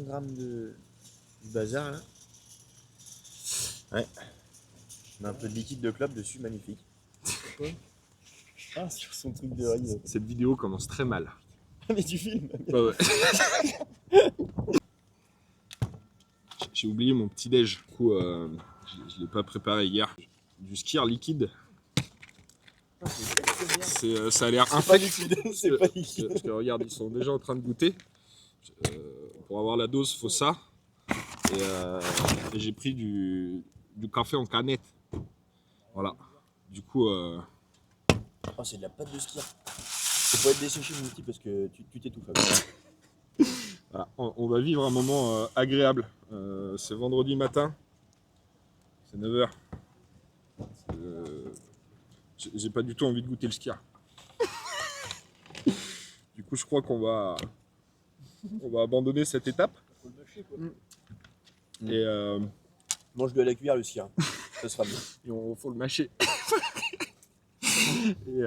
Grammes de bazar là. Ouais. On a un peu de liquide de clope dessus, magnifique. Ah, sur son truc de riz. Cette vidéo commence très mal. Mais tu filmes. Ouais. J'ai oublié mon petit déj. Du coup, je l'ai pas préparé hier. Du skyr liquide. Ça a l'air C'est pas liquide. C'est pas liquide. Parce que regarde, ils sont déjà en train de goûter. Pour avoir la dose, faut ça. Et j'ai pris du café en canette. Voilà. Du coup. Oh, c'est de la pâte de skyr. Il faut être desséché, mon petit, parce que tu t'étouffes. Voilà. On va vivre un moment agréable. C'est vendredi matin. C'est 9h. J'ai pas du tout envie de goûter le skyr. Du coup, je crois qu'on va abandonner cette étape. Faut le mâcher, quoi. Et mange-le à la cuillère, le skyr. Ça sera bien. et faut le mâcher. Et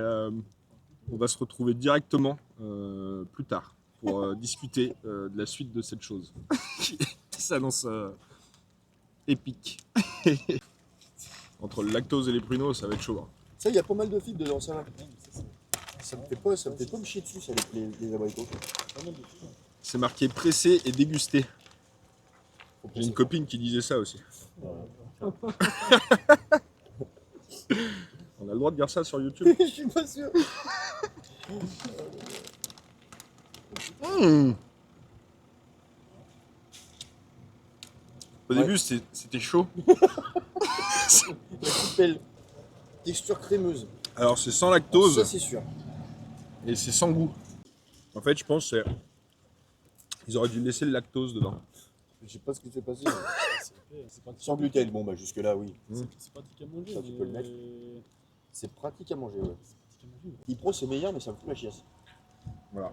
on va se retrouver directement plus tard pour discuter de la suite de cette chose qui s'annonce épique. Entre le lactose et les pruneaux, ça va être chaud. Hein. Ça, il y a pas mal de fibres dedans, ça va. Ça me fait pas me chier dessus, ça, les abricots. C'est marqué pressé et dégusté. J'ai une copine qui disait ça aussi. On a le droit de dire ça sur YouTube. Je suis pas sûr. Au début, c'était chaud. La coupelle. Texture crémeuse. Alors, c'est sans lactose. Ça, c'est sûr. Et c'est sans goût. En fait, je pense qu'ils auraient dû laisser le lactose dedans. Je sais pas ce qui s'est passé. Sans gluten, bon bah jusque là oui. C'est pratique à manger. Ça, tu peux le mettre. C'est pratique à manger, ouais. Hypro c'est meilleur mais ça me fout la chiasse. Voilà.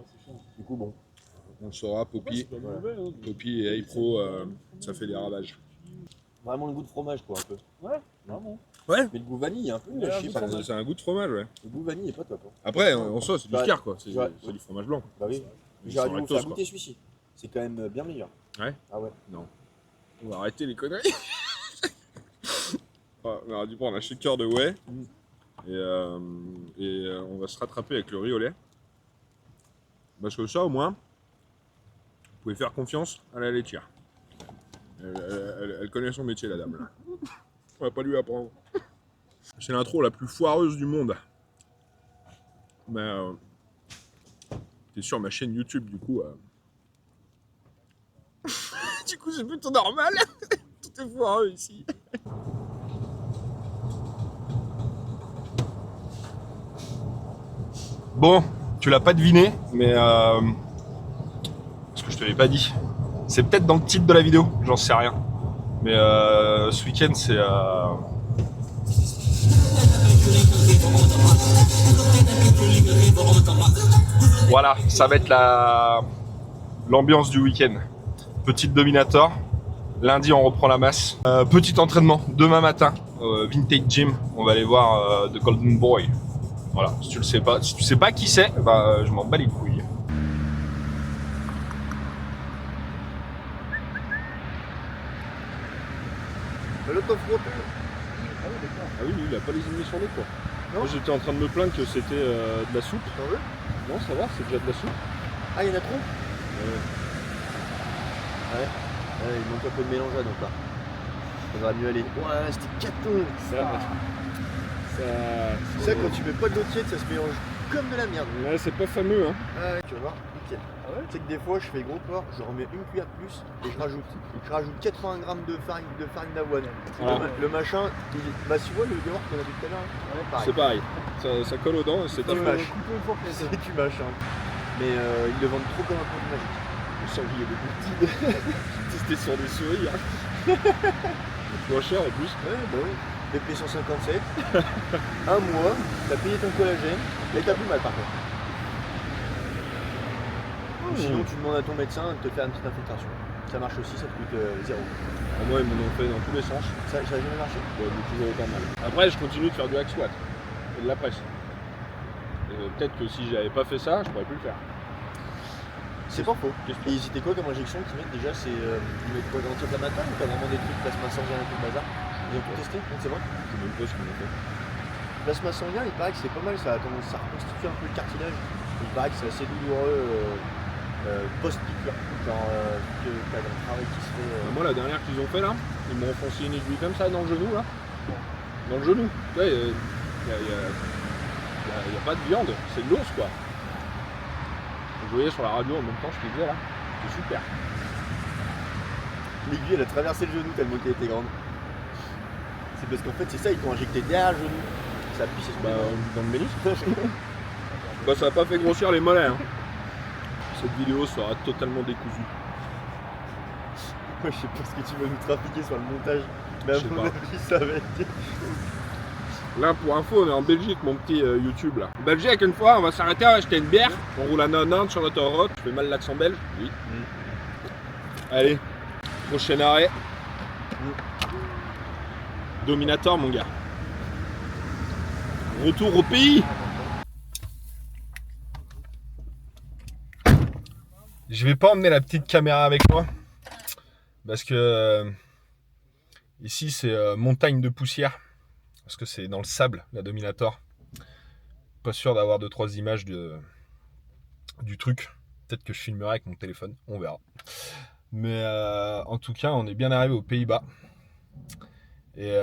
Du coup bon. On le saura, Poppy. Poppy et Hypro, ça fait des ravages. Vraiment le goût de fromage quoi un peu. Ouais, vraiment. Ouais. Mais le goût vanille est un peu nul à chier par exemple. C'est un goût de fromage, ouais. Le goût vanille est pas top. Hein. Après, en soi, c'est du Ouais. skyr, quoi. C'est Ouais. du fromage blanc. Bah oui. Mais J'aurais sans dû vous lactose, faire goûter celui-ci. C'est quand même bien meilleur. Ouais. Ah ouais. Non. On va arrêter les conneries. On aurait dû prendre un shaker de whey. Et on va se rattraper avec le riz au lait. Parce que ça, au moins, vous pouvez faire confiance à la laitière. Elle connaît son métier, la dame. Là. On va pas lui apprendre. C'est l'intro la plus foireuse du monde. Mais t'es sur ma chaîne YouTube, du coup. Du coup, c'est plutôt normal. Tout est foireux ici. Bon, tu l'as pas deviné, mais parce que je te l'ai pas dit. C'est peut-être dans le titre de la vidéo, j'en sais rien. Mais ce week-end, c'est voilà, ça va être l'ambiance du week-end. Petite Dominator. Lundi, on reprend la masse. Petit entraînement demain matin, Vintage Gym. On va aller voir The Golden Boy. Voilà, si tu sais pas qui c'est, bah, je m'en bats les couilles. L'autofrotteur. Ah oui, il a pas les ennemis sur l'eau quoi. Non. Moi j'étais en train de me plaindre que c'était de la soupe. Ah ouais. Non, ça va, c'est déjà de la soupe. Ah il y en a trop. Ouais. Ouais, il manque un peu de mélangeade donc là. Ça va mieux aller. Ouais, c'était caton. Ça quand tu mets pas de l'eau tiède, ça se mélange comme de la merde. Ouais, c'est pas fameux hein. Ouais, tu vas voir, nickel. C'est que des fois je fais gros porc, je remets une cuillère de plus et je rajoute 80 grammes de farine d'avoine. Voilà. Le machin, bah tu vois le yaourt qu'on a vu tout à l'heure, hein, ouais, pareil. C'est pareil. Ça colle aux dents et c'est Tu top. mâches. C'est tu mâches. Hein. Mais ils le vendent trop comme un produit magique. Je sens qu'il y a des petits. Testé sur des souris. Hein. C'est moins cher en plus. Ouais, bah oui. BP 157, un mois, t'as payé ton collagène, et t'as plus mal par contre. Sinon tu demandes à ton médecin de te faire une petite infiltration. Ça marche aussi, ça te coûte 0. Moi ils m'en ont fait dans tous les sens. Ça a jamais marché? Ouais, mais toujours autant mal. Après je continue de faire du hack squat et de la presse. Peut-être que si j'avais pas fait ça, je pourrais plus le faire. C'est pas faux. Question. Et c'était quoi comme injection qu'ils mettent déjà? C'est ils mettent quoi, l'anti-inflammatoire ou t'as vraiment des trucs plasma sanguin et tout le bazar? Ils ont tout testé, on sait pas. Je me pose ce qu'on a fait. Plasma sanguin, il paraît que c'est pas mal, ça reconstitue un peu le cartilage. Il paraît que c'est assez douloureux post-piqûre. Genre que t'as un travail qui se fait. Moi, la dernière qu'ils ont fait là, ils m'ont enfoncé une aiguille comme ça dans le genou là. Dans le genou. Ouais, il n'y a pas de viande, c'est de l'os quoi. Je voyais sur la radio en même temps, je te disais là, c'est super. L'aiguille elle a traversé le genou tellement qu'elle était grande. C'est parce qu'en fait c'est ça, ils t'ont injecté derrière le genou. Ça a pissé sur le genou. Dans le ménisque. Bah ça a pas fait grossir les mollets. Hein. Cette vidéo sera totalement décousue. Moi je sais pas ce que tu vas nous trafiquer sur le montage. Mais à Je sais mon pas. avis ça va être. Là pour info on est en Belgique mon petit YouTube là. Belgique une fois on va s'arrêter à acheter une bière. On roule à 90 sur l'autoroute. Je fais mal l'accent belge. Oui. Allez, prochain arrêt. Dominator mon gars. Retour au pays. Je vais pas emmener la petite caméra avec moi parce que ici c'est montagne de poussière parce que c'est dans le sable la Dominator. Pas sûr d'avoir 2-3 images du truc. Peut-être que je filmerai avec mon téléphone, on verra. Mais en tout cas, on est bien arrivé aux Pays-Bas et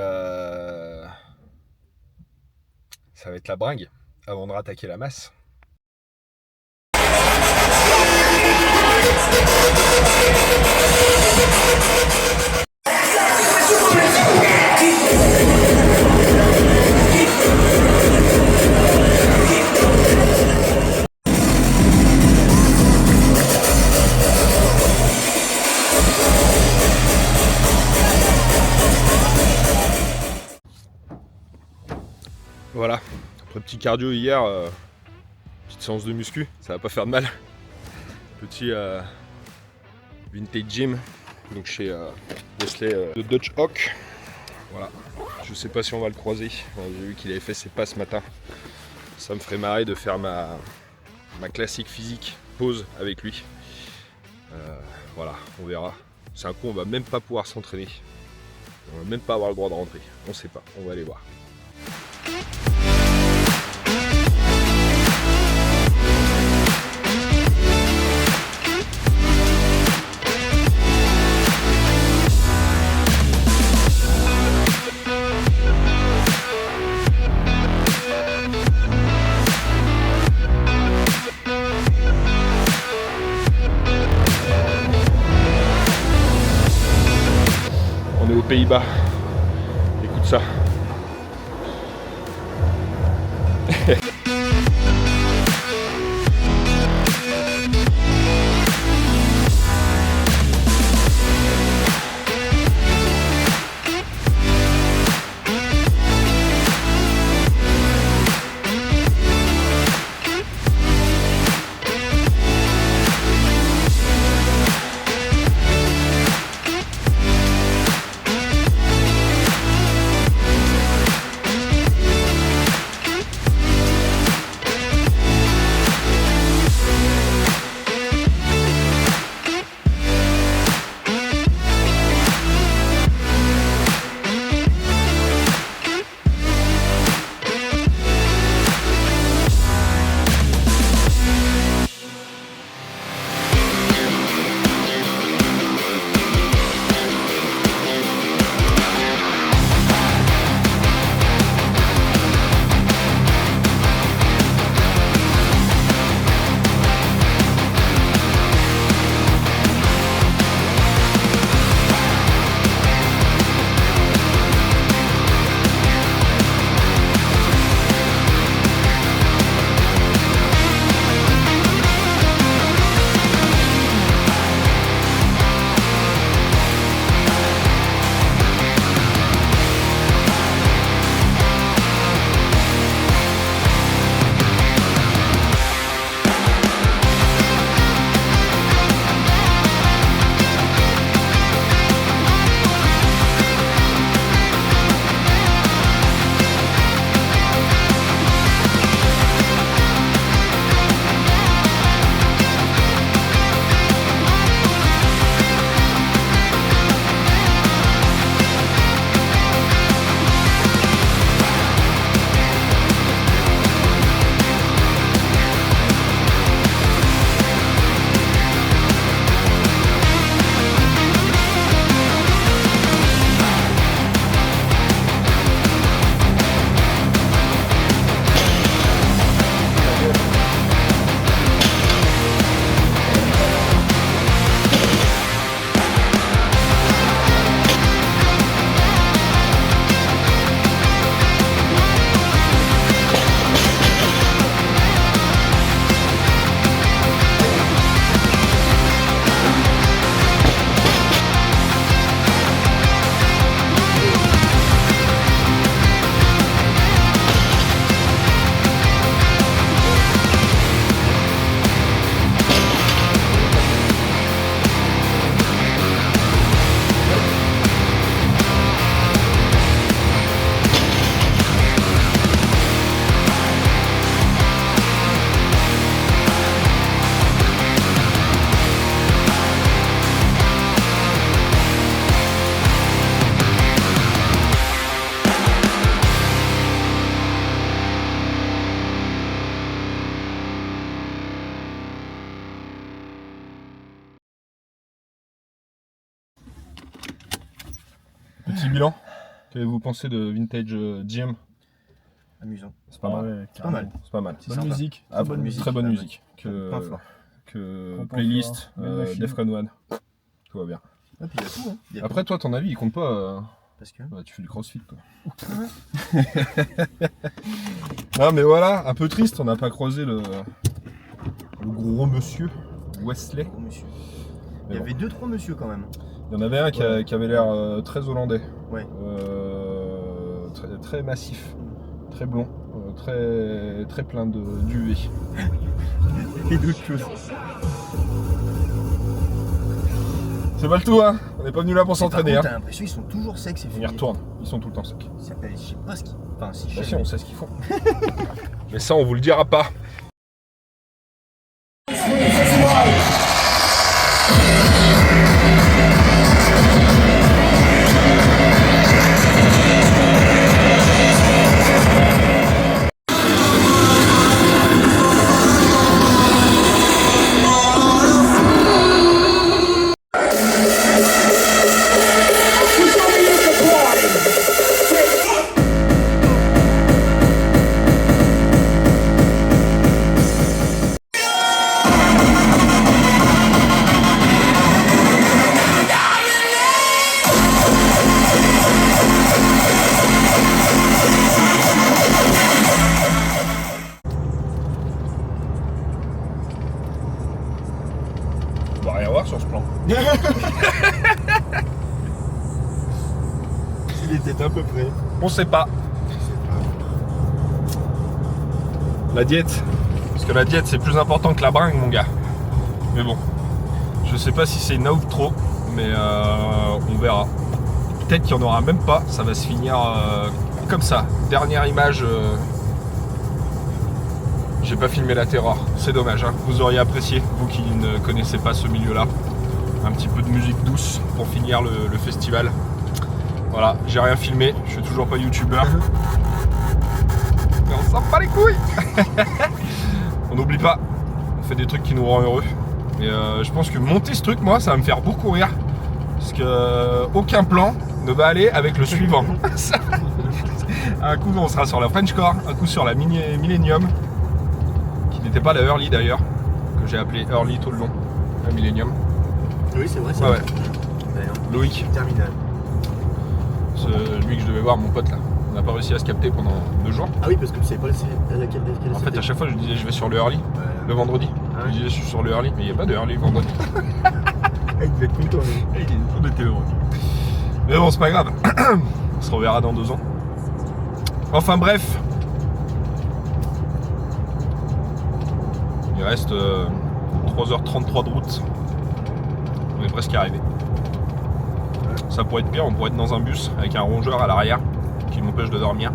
ça va être la bringue avant de rattaquer la masse. Voilà, après petit cardio hier, petite séance de muscu, ça va pas faire de mal. Petit vintage gym, donc chez Wesley de Dutch Hawk. Voilà, je sais pas si on va le croiser, j'ai vu qu'il avait fait ses pas ce matin. Ça me ferait marrer de faire ma classique physique pause avec lui. Voilà, on verra. C'est un coup, on va même pas pouvoir s'entraîner. On va même pas avoir le droit de rentrer, on sait pas, on va aller voir. On est aux Pays-Bas. Écoute ça. Petit bilan. Qu'avez-vous pensé de Vintage GM? Amusant. C'est pas mal. Ouais, Pas mal. C'est pas mal. C'est Bonne sympa. musique. Ah, bonne musique, très bonne ouais. musique. Point fort. Que Gros point playlist, fort, belle machine. Defcon One. Tout va bien. Ah, puis il y a tout, hein. Il y a Après, tout. toi, ton avis, il compte pas. Parce que. Tu fais du crossfit, toi. Non, mais voilà, un peu triste, on n'a pas croisé le gros monsieur Wesley. Gros monsieur. Mais Il y bon. avait 2-3 monsieur quand même. Il y en avait un qui, qui avait l'air très hollandais. Ouais. Très, très massif, très blond, très plein d'UV. Et d'autres choses. C'est pas le tout, hein. On n'est pas venu là pour s'entraîner. Par Hein. contre, t'as l'impression qu'ils sont toujours secs, ces On y filles. retourne, ils sont tout le temps secs. Je sais pas ce qu'ils. Enfin, si, Bah je si, sais. on sait ce qu'ils font. Mais ça, on vous le dira pas. On va rien voir sur ce plan. Il était à peu près. On sait pas. La diète. Parce que la diète, c'est plus important que la bringue, mon gars. Mais bon. Je sais pas si c'est une outro, mais on verra. Peut-être qu'il n'y en aura même pas. Ça va se finir comme ça. Dernière image. J'ai pas filmé la terreur. C'est dommage. Hein. Vous auriez apprécié, vous qui ne connaissez pas ce milieu-là. Un petit peu de musique douce pour finir le festival. Voilà, j'ai rien filmé. Je suis toujours pas youtubeur. Mais on s'en bat les couilles. On n'oublie pas. On fait des trucs qui nous rendent heureux. Et je pense que monter ce truc, moi, ça va me faire beaucoup rire. Parce que aucun plan ne va aller avec le suivant. Un coup, on sera sur la French Core, un coup sur la Millennium, qui n'était pas la Early d'ailleurs, que j'ai appelé Early tout le long, la Millennium. Oui, c'est vrai, c'est Ouais, vrai. ouais. D'ailleurs, Loïc, terminal. lui que je devais voir, mon pote là. On n'a pas réussi à se capter pendant 2 jours. Ah oui, parce que vous savez pas laquelle En fait, à chaque fois, je disais je vais sur le Early, le vendredi. Ah ouais. Je disais je suis sur le Early, mais il n'y a pas de Early le vendredi. Il devait être content, lui. On était le vendredi. Mais bon, c'est pas grave. On se reverra dans 2 ans. Enfin bref. Il reste 3h33 de route. On est presque arrivé. Ça pourrait être pire, on pourrait être dans un bus avec un rongeur à l'arrière qui m'empêche de dormir.